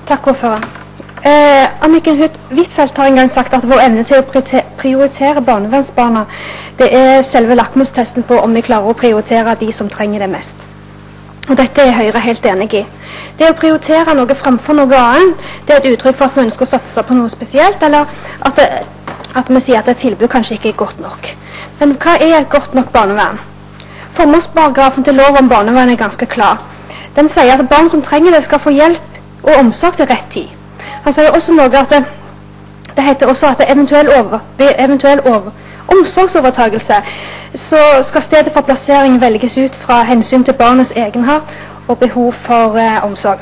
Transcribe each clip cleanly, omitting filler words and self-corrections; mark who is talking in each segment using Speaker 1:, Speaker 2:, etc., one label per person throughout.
Speaker 1: Takk, ordfører. Anniken Huitfeldt har en gang sagt at vår evne til å prioritere barnevernsbarna, det er selve lakmustesten på om vi klarer å prioritere de som trenger det mest. Og dette er Høyre helt enig i. Det å prioritere noe fremfor noe annet, det er et uttrykk for at vi ønsker å satse på noe spesielt, eller at vi sier at et tilbud kanskje ikke er godt nok. Men hva er et godt nok barnevern? Formålsparagrafen til lov om barnevern er ganske klar. Den sier at barn som trenger det skal få hjelp og omsorg til rett tid. Han sier også noe at det heter også at ved eventuell omsorgsovertagelse så skal stedet for plassering velges ut fra hensyn til barnets egenart og behov for omsorg.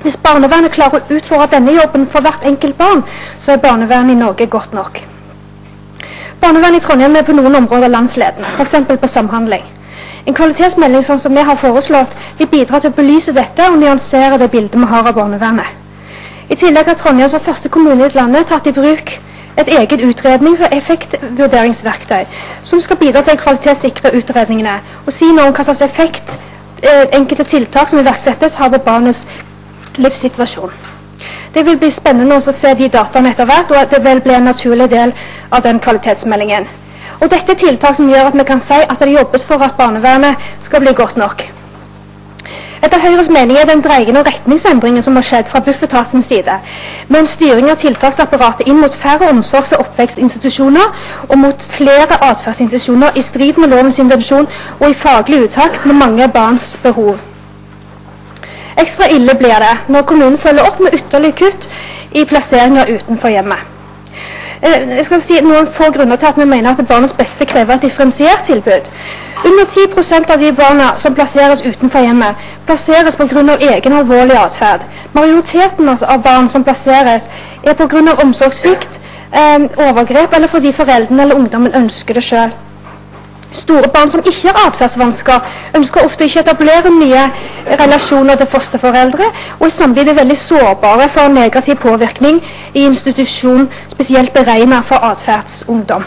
Speaker 1: Hvis barnevernet klarer å utføre denne jobben for hvert enkelt barn, så er barnevernet i Norge godt nok. Barnevernet i Trondheim er på noen områder landsledende, for eksempel på samhandling. En kvalitetsmelding sånn som vi har foreslått, vil bidra til å belyse dette og nyansere det bildet vi har av barnevernet. I tillegg har Trondheim som første kommune i landet tatt i bruk et eget utrednings- og effektvurderingsverktøy som skal bidra til å kvalitetssikre utredningene og si noe om hva slags effekt enkelte tiltak som iverksettes har på barnets livssituasjon. Det vil bli spennende å se de dataene etter hvert, og det vil bli en naturlig del av den kvalitetsmeldingen. Og dette er tiltak som gjør at vi kan si at det jobbes for at barnevernet skal bli godt nok. Etter Høyres mening er den dreiende og retningsendringen som har skjedd fra Bufetatens side, med en styring av tiltaksapparatet inn mot færre omsorgs- og oppvekstinstitusjoner og mot flere atferdsinstitusjoner i strid med lovens intensjon og i faglig utakt med mange barns behov. Ekstra ille blir det når kommunen følger opp med ytterligere kutt i plasseringer utenfor hjemmet. Jeg skal si noen få grunner til at vi mener at barnets beste krever et differensiert tilbud. Under 10% av de barna som plasseres utenfor hjemmet, plasseres på grunn av egen alvorlig atferd. Majoriteten av barn som plasseres er på grunn av omsorgssvikt, overgrep, eller fordi foreldrene eller ungdommen ønsker det selv. Store barn som ikke har atferdsvansker, ønsker ofte ikke å etablere nye relasjoner til fosterforeldre, og er samtidig veldig sårbare for negativ påvirkning i institusjon, spesielt beregnet for atferdsungdom.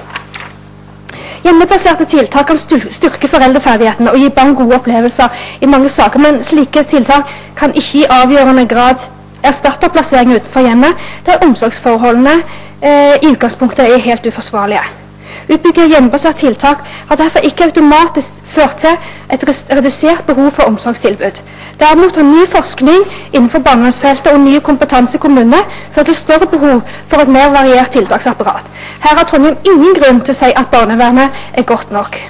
Speaker 1: Hjemmeplasserte tiltak kan styrke foreldreferdighetene og gi barn gode opplevelser i mange saker, men slike tiltak kan ikke i avgjørende grad erstatte plassering utenfor hjemmet, der omsorgsforholdene i utgangspunktet er helt uforsvarlige. Utbygging av hjemmebasert tiltak har derfor ikke automatisk ført til et redusert behov for omsorgstilbud. Derimot har ny forskning innenfor barnevernsfeltet og ny kompetanse i kommunene ført til større behov for et mer variert tiltaksapparat. Her har Trondheim ingen grunn til å si at barnevernet er godt nok.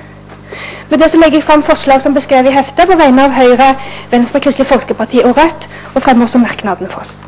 Speaker 1: Med det så legger jeg frem forslag som beskrevet i heftet på vegne av Høyre, Venstre, Kristelig Folkeparti og Rødt, og fremmer også merknaden for oss.